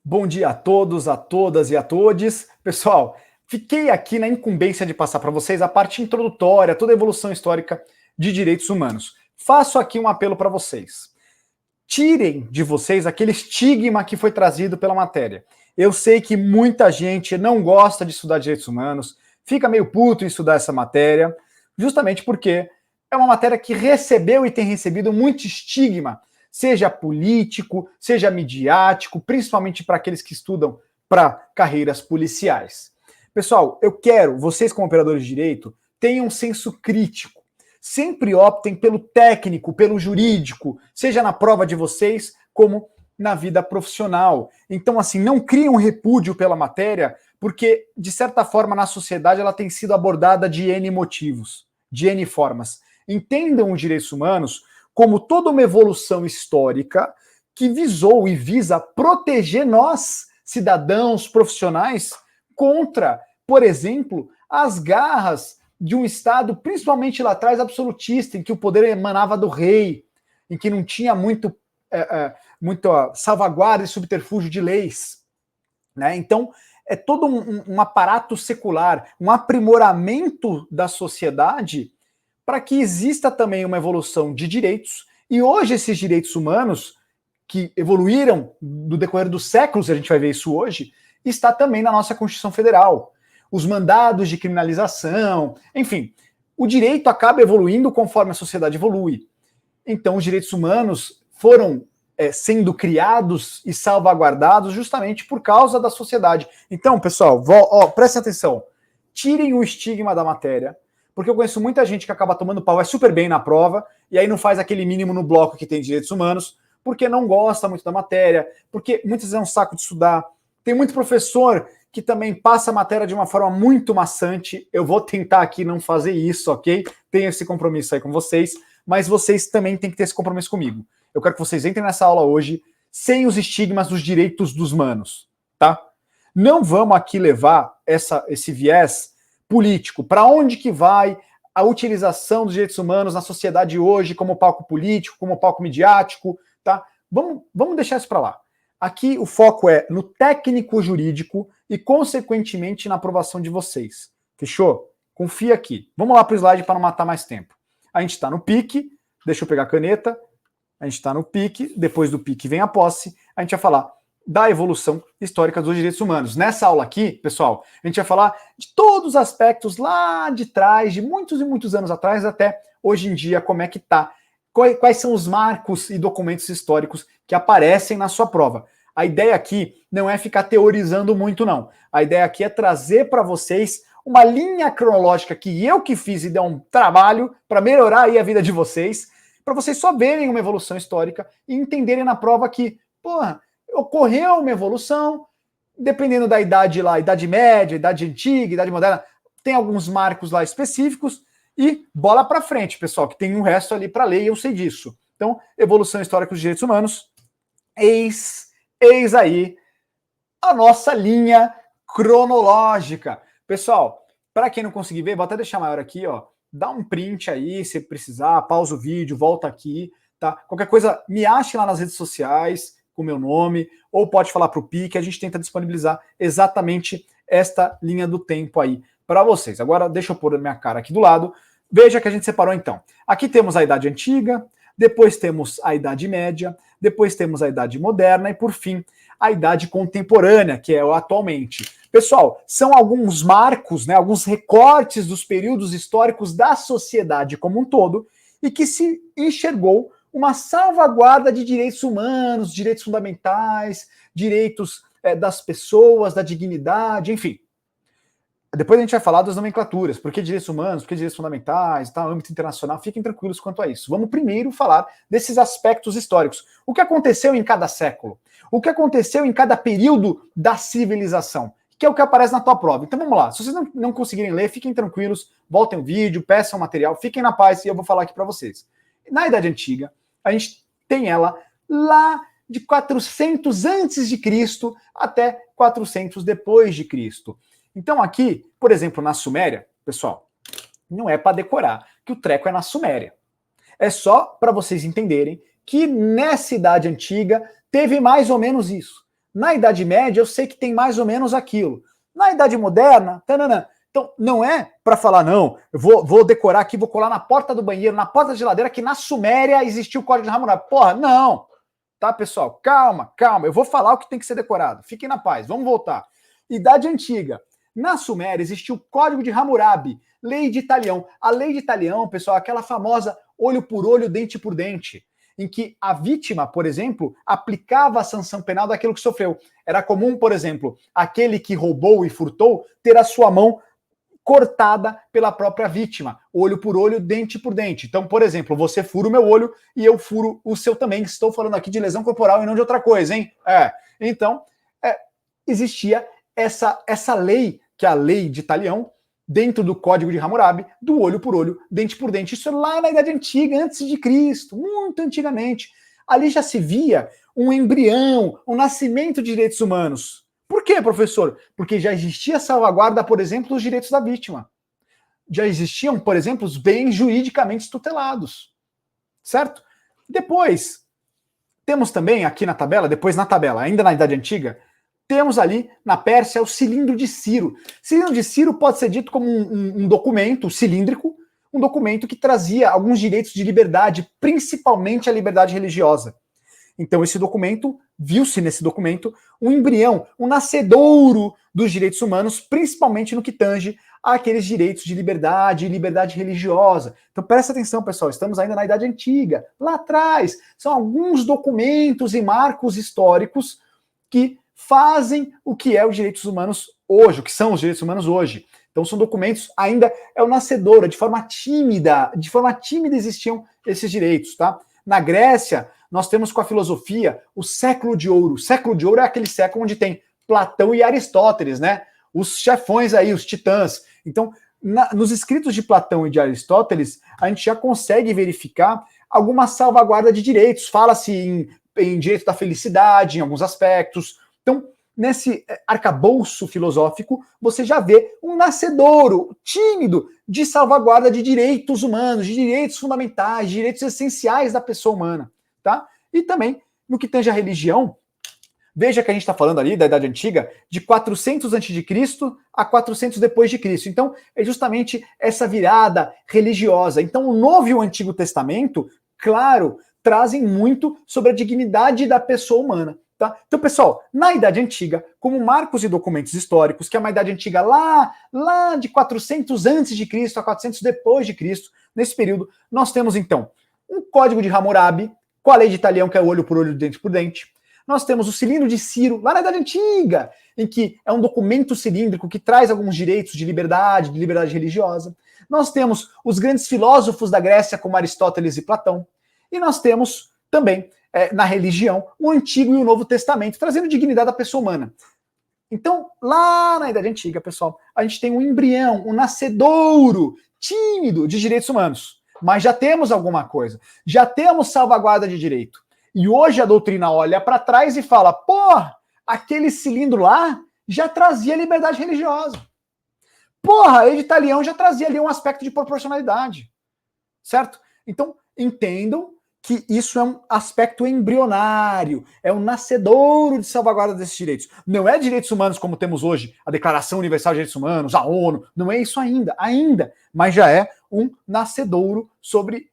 Bom dia a todos, a todas e a todes. Pessoal, fiquei aqui na incumbência de passar para vocês a parte introdutória, toda a evolução histórica de direitos humanos. Faço aqui um apelo para vocês. Tirem de vocês aquele estigma que foi trazido pela matéria. Eu sei que muita gente não gosta de estudar direitos humanos, fica meio puto em estudar essa matéria, justamente porque é uma matéria que recebeu e tem recebido muito estigma, seja político, seja midiático, principalmente para aqueles que estudam para carreiras policiais. Pessoal, eu quero, vocês como operadores de direito, tenham um senso crítico. Sempre optem pelo técnico, pelo jurídico, seja na prova de vocês, como na vida profissional. Então, assim, não criem um repúdio pela matéria, porque, de certa forma, na sociedade ela tem sido abordada de N motivos, de N formas. Entendam os direitos humanos como toda uma evolução histórica que visou e visa proteger nós, cidadãos, profissionais, contra, por exemplo, as garras de um Estado, principalmente lá atrás, absolutista, em que o poder emanava do rei, em que não tinha muito salvaguarda e subterfúgio de leis. Né? Então, é todo um aparato secular, um aprimoramento da sociedade para que exista também uma evolução de direitos, e hoje esses direitos humanos, que evoluíram do decorrer dos séculos, a gente vai ver isso hoje, está também na nossa Constituição Federal. Os mandados de criminalização, enfim, o direito acaba evoluindo conforme a sociedade evolui. Então, os direitos humanos foram sendo criados e salvaguardados justamente por causa da sociedade. Então, pessoal, prestem atenção, tirem o estigma da matéria, porque eu conheço muita gente que acaba tomando pau, vai super bem na prova, e aí não faz aquele mínimo no bloco que tem de direitos humanos, porque não gosta muito da matéria, porque muitas vezes é um saco de estudar. Tem muito professor que também passa a matéria de uma forma muito maçante. Eu vou tentar aqui não fazer isso, ok? Tenho esse compromisso aí com vocês, mas vocês também têm que ter esse compromisso comigo. Eu quero que vocês entrem nessa aula hoje sem os estigmas dos direitos dos manos, tá? Não vamos aqui levar esse viés político. Para onde que vai a utilização dos direitos humanos na sociedade hoje como palco político, como palco midiático, tá? Vamos deixar isso para lá. Aqui o foco é no técnico jurídico e, consequentemente, na aprovação de vocês. Fechou? Confia aqui. Vamos lá para o slide para não matar mais tempo. A gente está no pique, deixa eu pegar a caneta, a gente está no pique, depois do pique vem a posse, a gente vai falar da evolução histórica dos direitos humanos. Nessa aula aqui, pessoal, a gente vai falar de todos os aspectos lá de trás, de muitos e muitos anos atrás, até hoje em dia, como é que está. Quais são os marcos e documentos históricos que aparecem na sua prova. A ideia aqui não é ficar teorizando muito, não. A ideia aqui é trazer para vocês uma linha cronológica que eu que fiz e dei um trabalho para melhorar aí a vida de vocês, para vocês só verem uma evolução histórica e entenderem na prova que, porra, ocorreu uma evolução, dependendo da idade lá, idade média, idade antiga, idade moderna, tem alguns marcos lá específicos, e bola para frente, pessoal, que tem um resto ali para ler e eu sei disso. Então, evolução histórica dos direitos humanos, eis aí a nossa linha cronológica. Pessoal, para quem não conseguir ver, vou até deixar maior aqui, ó, dá um print aí, se precisar, pausa o vídeo, volta aqui, tá? Qualquer coisa, me ache lá nas redes sociais, com o meu nome, ou pode falar para o PIC, a gente tenta disponibilizar exatamente esta linha do tempo aí para vocês. Agora, deixa eu pôr a minha cara aqui do lado. Veja que a gente separou então. Aqui temos a Idade Antiga, depois temos a Idade Média, depois temos a Idade Moderna e, por fim, a Idade Contemporânea, que é o atualmente. Pessoal, são alguns marcos, né, alguns recortes dos períodos históricos da sociedade como um todo e que se enxergou uma salvaguarda de direitos humanos, direitos fundamentais, direitos das pessoas, da dignidade, enfim. Depois a gente vai falar das nomenclaturas, por que direitos humanos, por que direitos fundamentais, tá, âmbito internacional, fiquem tranquilos quanto a isso. Vamos primeiro falar desses aspectos históricos. O que aconteceu em cada século? O que aconteceu em cada período da civilização? Que é o que aparece na tua prova. Então vamos lá, se vocês não conseguirem ler, fiquem tranquilos, voltem o vídeo, peçam o material, fiquem na paz e eu vou falar aqui para vocês. Na Idade Antiga, a gente tem ela lá de 400 antes de Cristo até 400 depois de Cristo. Então aqui, por exemplo, na Suméria, pessoal, não é para decorar que o treco é na Suméria. É só para vocês entenderem que nessa Idade Antiga teve mais ou menos isso. Na Idade Média, eu sei que tem mais ou menos aquilo. Na Idade Moderna, tananã. Então, não é para falar, não, eu vou decorar aqui, vou colar na porta do banheiro, na porta da geladeira, que na Suméria existiu o Código de Hammurabi. Porra, não! Tá, pessoal? Calma, calma. Eu vou falar o que tem que ser decorado. Fiquem na paz. Vamos voltar. Idade Antiga. Na Suméria existiu o Código de Hammurabi, Lei de Talião. A Lei de Talião, pessoal, aquela famosa olho por olho, dente por dente, em que a vítima, por exemplo, aplicava a sanção penal daquilo que sofreu. Era comum, por exemplo, aquele que roubou e furtou ter a sua mão cortada pela própria vítima, olho por olho, dente por dente. Então, por exemplo, você fura o meu olho e eu furo o seu também. Estou falando aqui de lesão corporal e não de outra coisa, hein? Então, existia essa lei, que é a Lei de Talião, dentro do Código de Hammurabi, do olho por olho, dente por dente. Isso é lá na Idade Antiga, antes de Cristo, muito antigamente. Ali já se via um embrião, um nascimento de direitos humanos. Por quê, professor? Porque já existia salvaguarda, por exemplo, dos direitos da vítima. Já existiam, por exemplo, os bens juridicamente tutelados. Certo? Depois, temos também aqui na tabela, ainda na Idade Antiga, temos ali na Pérsia o cilindro de Ciro. Cilindro de Ciro pode ser dito como um documento cilíndrico, um documento que trazia alguns direitos de liberdade, principalmente a liberdade religiosa. Então, esse documento, viu-se nesse documento, um embrião, um nascedouro dos direitos humanos, principalmente no que tange àqueles direitos de liberdade e liberdade religiosa. Então, presta atenção, pessoal, estamos ainda na Idade Antiga. Lá atrás, são alguns documentos e marcos históricos que fazem o que é os direitos humanos hoje, o que são os direitos humanos hoje. Então, são documentos, ainda é o nascedouro, de forma tímida existiam esses direitos, tá? Na Grécia, nós temos com a filosofia o século de ouro. O século de ouro é aquele século onde tem Platão e Aristóteles, né? Os chefões aí, os titãs. Então, nos escritos de Platão e de Aristóteles, a gente já consegue verificar alguma salvaguarda de direitos. Fala-se em direito da felicidade, em alguns aspectos. Então, nesse arcabouço filosófico, você já vê um nascedouro tímido de salvaguarda de direitos humanos, de direitos fundamentais, de direitos essenciais da pessoa humana. Tá? E também, no que tange a religião, veja que a gente está falando ali da Idade Antiga, de 400 a.C. a 400 depois de Cristo. Então, é justamente essa virada religiosa. Então, o Novo e o Antigo Testamento, claro, trazem muito sobre a dignidade da pessoa humana. Tá? Então, pessoal, na Idade Antiga, como marcos e documentos históricos, que é uma Idade Antiga lá de 400 a.C. a 400 depois de Cristo, nesse período, nós temos, então, um Código de Hammurabi, com a Lei de Talião, que é o olho por olho, dente por dente. Nós temos o cilindro de Ciro, lá na Idade Antiga, em que é um documento cilíndrico que traz alguns direitos de liberdade religiosa. Nós temos os grandes filósofos da Grécia, como Aristóteles e Platão. E nós temos também, na religião, o Antigo e o Novo Testamento, trazendo dignidade à pessoa humana. Então, lá na Idade Antiga, pessoal, a gente tem um embrião, um nascedouro tímido de direitos humanos. Mas já temos alguma coisa, já temos salvaguarda de direito. E hoje a doutrina olha para trás e fala, porra, aquele cilindro lá já trazia liberdade religiosa. Porra, a Lei de Talião já trazia ali um aspecto de proporcionalidade. Certo? Então, entendam que isso é um aspecto embrionário, é um nascedouro de salvaguarda desses direitos. Não é direitos humanos como temos hoje, a Declaração Universal de Direitos Humanos, a ONU, não é isso ainda, mas já é um nascedouro sobre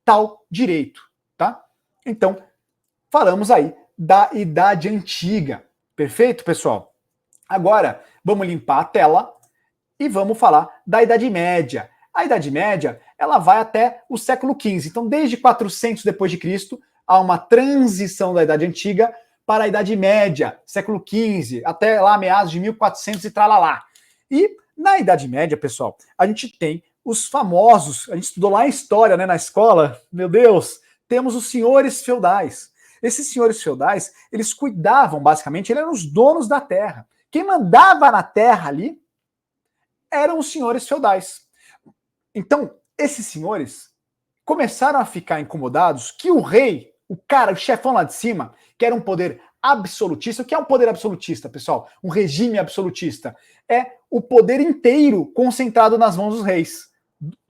tal direito, tá? Então, falamos aí da Idade Antiga. Perfeito, pessoal? Agora, vamos limpar a tela e vamos falar da Idade Média. A Idade Média, ela vai até o século XV. Então, desde 400 depois de Cristo, há uma transição da Idade Antiga para a Idade Média, século XV, até lá meados de 1400 e tralalá. E na Idade Média, pessoal, a gente tem os famosos, a gente estudou lá em história, né, na escola, meu Deus, temos os senhores feudais. Esses senhores feudais, eles cuidavam, basicamente, eles eram os donos da terra. Quem mandava na terra ali eram os senhores feudais. Então, esses senhores começaram a ficar incomodados que o rei, o cara, o chefão lá de cima, que era um poder absolutista. O que é um poder absolutista, pessoal? Um regime absolutista. É o poder inteiro concentrado nas mãos dos reis,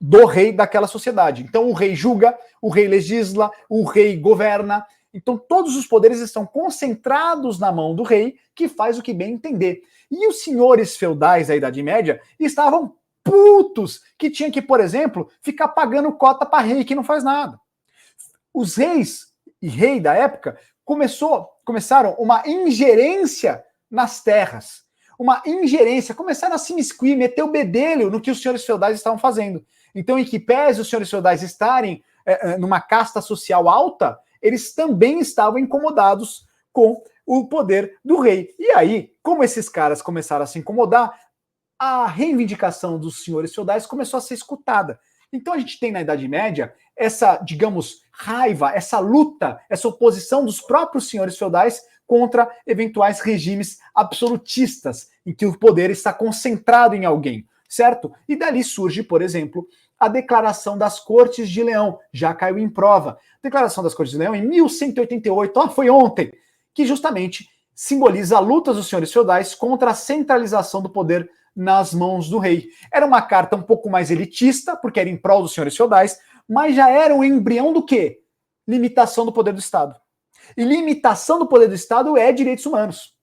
do rei daquela sociedade. Então, o rei julga, o rei legisla, o rei governa. Então todos os poderes estão concentrados na mão do rei, que faz o que bem entender. E os senhores feudais da Idade Média estavam putos que tinha que, por exemplo, ficar pagando cota para rei que não faz nada. Os reis e rei da época começaram uma ingerência nas terras. Uma ingerência, começaram a se imiscuir, meter o bedelho no que os senhores feudais estavam fazendo. Então, em que pese os senhores feudais estarem numa casta social alta, eles também estavam incomodados com o poder do rei. E aí, como esses caras começaram a se incomodar, a reivindicação dos senhores feudais começou a ser escutada. Então a gente tem na Idade Média essa, digamos, raiva, essa luta, essa oposição dos próprios senhores feudais contra eventuais regimes absolutistas, em que o poder está concentrado em alguém, certo? E dali surge, por exemplo, a Declaração das Cortes de Leão, já caiu em prova. Declaração das Cortes de Leão, em 1188, foi ontem, que justamente simboliza a luta dos senhores feudais contra a centralização do poder nas mãos do rei. Era uma carta um pouco mais elitista, porque era em prol dos senhores feudais, mas já era um embrião do quê? Limitação do poder do Estado. E limitação do poder do Estado é direitos humanos.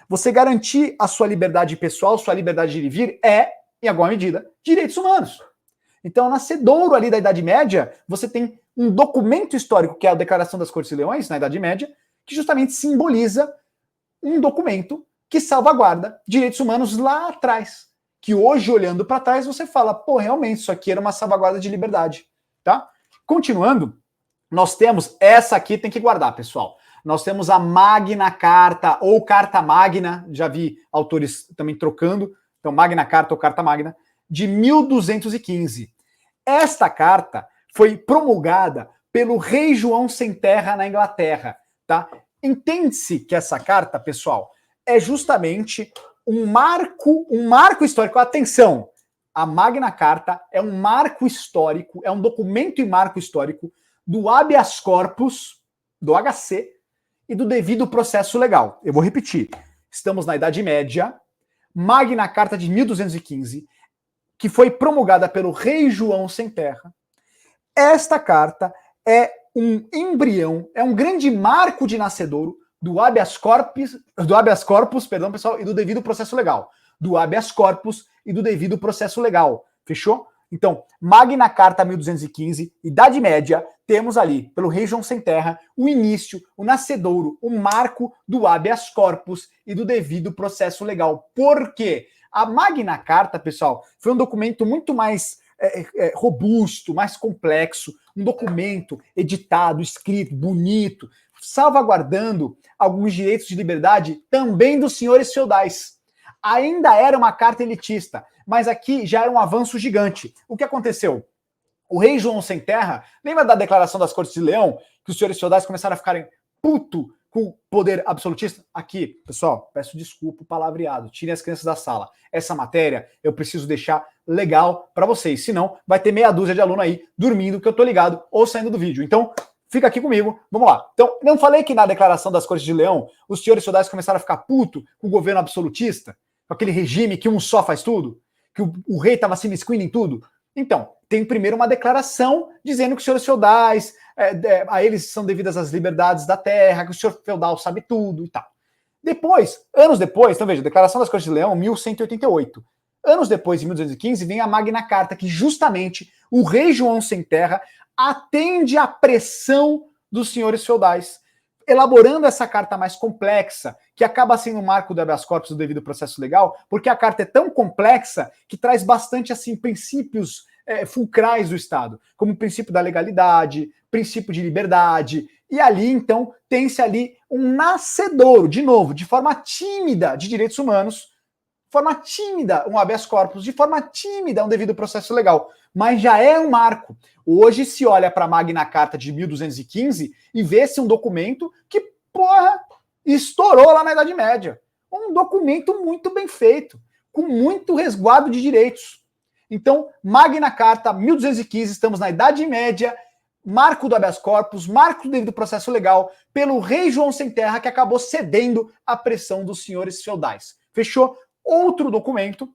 Você garantir a sua liberdade pessoal, sua liberdade de ir e vir, é, em alguma medida, direitos humanos. Então, nascedouro ali da Idade Média, você tem um documento histórico, que é a Declaração das Cortes de Leões, na Idade Média, que justamente simboliza um documento que salvaguarda direitos humanos lá atrás. Que hoje, olhando para trás, você fala, pô, realmente, isso aqui era uma salvaguarda de liberdade. Tá? Continuando, nós temos, essa aqui tem que guardar, pessoal. Nós temos a Magna Carta, ou Carta Magna, já vi autores também trocando, então Magna Carta ou Carta Magna, de 1215. Esta carta foi promulgada pelo rei João Sem Terra na Inglaterra, tá? Entende-se que essa carta, pessoal, é justamente um marco histórico. Atenção, a Magna Carta é um marco histórico, é um documento e marco histórico do habeas corpus, do HC, e do devido processo legal. Eu vou repetir. Estamos na Idade Média, Magna Carta de 1215, que foi promulgada pelo rei João Sem Terra. Esta carta é um embrião, é um grande marco de nascedouro do habeas corpus, perdão, pessoal, e do devido processo legal. Do habeas corpus e do devido processo legal. Fechou? Então, Magna Carta 1215, Idade Média, temos ali, pelo rei João Sem Terra, o início, o nascedouro, o marco do habeas corpus e do devido processo legal. Por quê? A Magna Carta, pessoal, foi um documento muito mais robusto, mais complexo, um documento editado, escrito, bonito, salvaguardando alguns direitos de liberdade também dos senhores feudais. Ainda era uma carta elitista, mas aqui já era um avanço gigante. O que aconteceu? O rei João Sem Terra, lembra da Declaração das Cortes de Leão, que os senhores feudais começaram a ficarem puto com o poder absolutista? Aqui, pessoal, peço desculpa o palavreado, tirem as crianças da sala. Essa matéria eu preciso deixar legal para vocês, senão vai ter meia dúzia de aluno aí dormindo, que eu tô ligado, ou saindo do vídeo. Então, fica aqui comigo, vamos lá. Então, não falei que na Declaração das Cortes de Leão, os senhores feudais começaram a ficar puto com o governo absolutista, com aquele regime que um só faz tudo, que o rei estava se imiscuindo em tudo? Então, tem primeiro uma declaração dizendo que os senhores feudais, a eles são devidas as liberdades da terra, que o senhor feudal sabe tudo e tal. Depois, anos depois, então veja, Declaração das Cortes de Leão, 1188. Anos depois, em 1215, vem a Magna Carta, que justamente o rei João Sem Terra atende à pressão dos senhores feudais, elaborando essa carta mais complexa, que acaba sendo um marco do habeas corpus do devido processo legal, porque a carta é tão complexa que traz bastante assim princípios fulcrais do Estado, como o princípio da legalidade, princípio de liberdade, e ali, então, tem-se ali um nascedouro, de novo, de forma tímida, de direitos humanos, forma tímida, um habeas corpus, de forma tímida, um devido processo legal, mas já é um marco. Hoje se olha para a Magna Carta de 1215 e vê-se um documento que, porra, estourou lá na Idade Média. Um documento muito bem feito, com muito resguardo de direitos. Então, Magna Carta, 1215, estamos na Idade Média, marco do habeas corpus, marco do devido processo legal, pelo rei João Sem Terra, que acabou cedendo à pressão dos senhores feudais. Fechou? Outro documento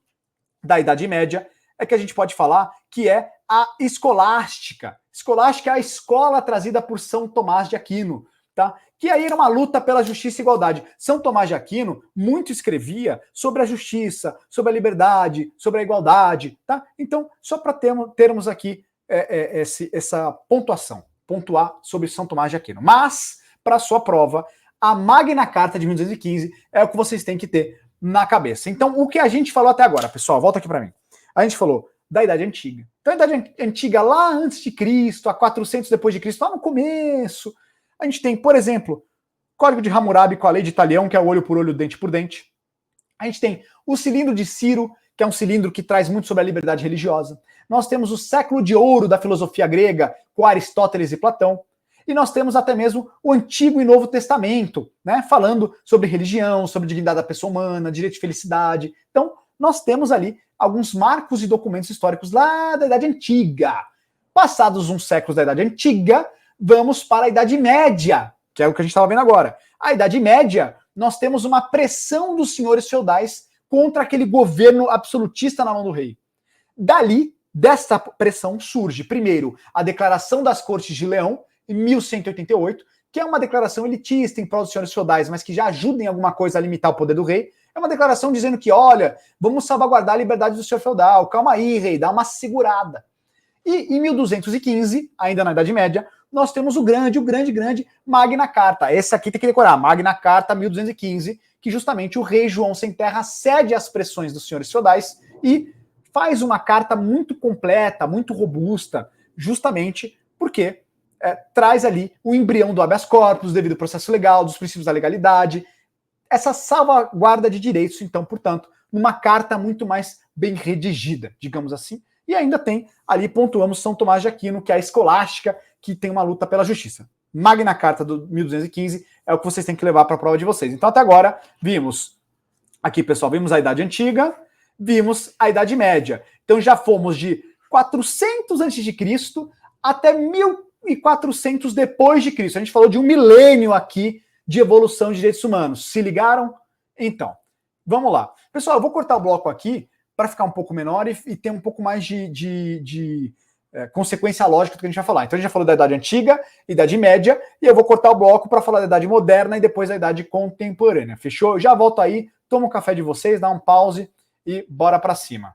da Idade Média é que a gente pode falar que é a escolástica. Escolástica é a escola trazida por São Tomás de Aquino, tá? que aí era uma luta pela justiça e igualdade. São Tomás de Aquino muito escrevia sobre a justiça, sobre a liberdade, sobre a igualdade, tá? Então, só para termos aqui essa pontuação, pontuar sobre São Tomás de Aquino. Mas, para sua prova, a Magna Carta de 1215 é o que vocês têm que ter na cabeça. Então, o que a gente falou até agora, pessoal, volta aqui para mim. A gente falou da Idade Antiga. Então, a Idade Antiga lá antes de Cristo, a 400 depois de Cristo, lá no começo, a gente tem, por exemplo, Código de Hammurabi com a Lei de Italião, que é o olho por olho, dente por dente. A gente tem o cilindro de Ciro, que é um cilindro que traz muito sobre a liberdade religiosa. Nós temos o século de ouro da filosofia grega, com Aristóteles e Platão. E nós temos até mesmo o Antigo e Novo Testamento, né, falando sobre religião, sobre dignidade da pessoa humana, direito de felicidade. Então, nós temos ali alguns marcos e documentos históricos lá da Idade Antiga. Passados uns séculos da Idade Antiga, vamos para a Idade Média, que é o que a gente estava vendo agora. A Idade Média, nós temos uma pressão dos senhores feudais contra aquele governo absolutista na mão do rei. Dali, desta pressão, surge, primeiro, a Declaração das Cortes de Leão, em 1188, que é uma declaração elitista em prol dos senhores feudais, mas que já ajuda em alguma coisa a limitar o poder do rei. É uma declaração dizendo que, olha, vamos salvaguardar a liberdade do senhor feudal, calma aí, rei, dá uma segurada. E em 1215, ainda na Idade Média, nós temos o grande Magna Carta. Esse aqui tem que decorar, Magna Carta 1215, que justamente o rei João Sem Terra cede às pressões dos senhores feudais e faz uma carta muito completa, muito robusta, justamente porque traz ali o embrião do habeas corpus, devido ao processo legal, dos princípios da legalidade, essa salvaguarda de direitos, então, portanto, numa carta muito mais bem redigida, digamos assim. E ainda tem, ali pontuamos São Tomás de Aquino, que é a escolástica, que tem uma luta pela justiça. Magna Carta do 1215 é o que vocês têm que levar para a prova de vocês. Então, até agora, vimos aqui, pessoal, vimos a Idade Antiga, vimos a Idade Média. Então, já fomos de 400 a.C. até 1400 depois de Cristo. A gente falou de um milênio aqui de evolução de direitos humanos. Se ligaram? Então, vamos lá. Pessoal, eu vou cortar o bloco aqui para ficar um pouco menor e ter um pouco mais de consequência lógica do que a gente vai falar. Então, a gente já falou da Idade Antiga, Idade Média, e eu vou cortar o bloco para falar da Idade Moderna e depois da Idade Contemporânea. Fechou? Eu já volto aí, tomo um café de vocês, dá um pause e bora para cima.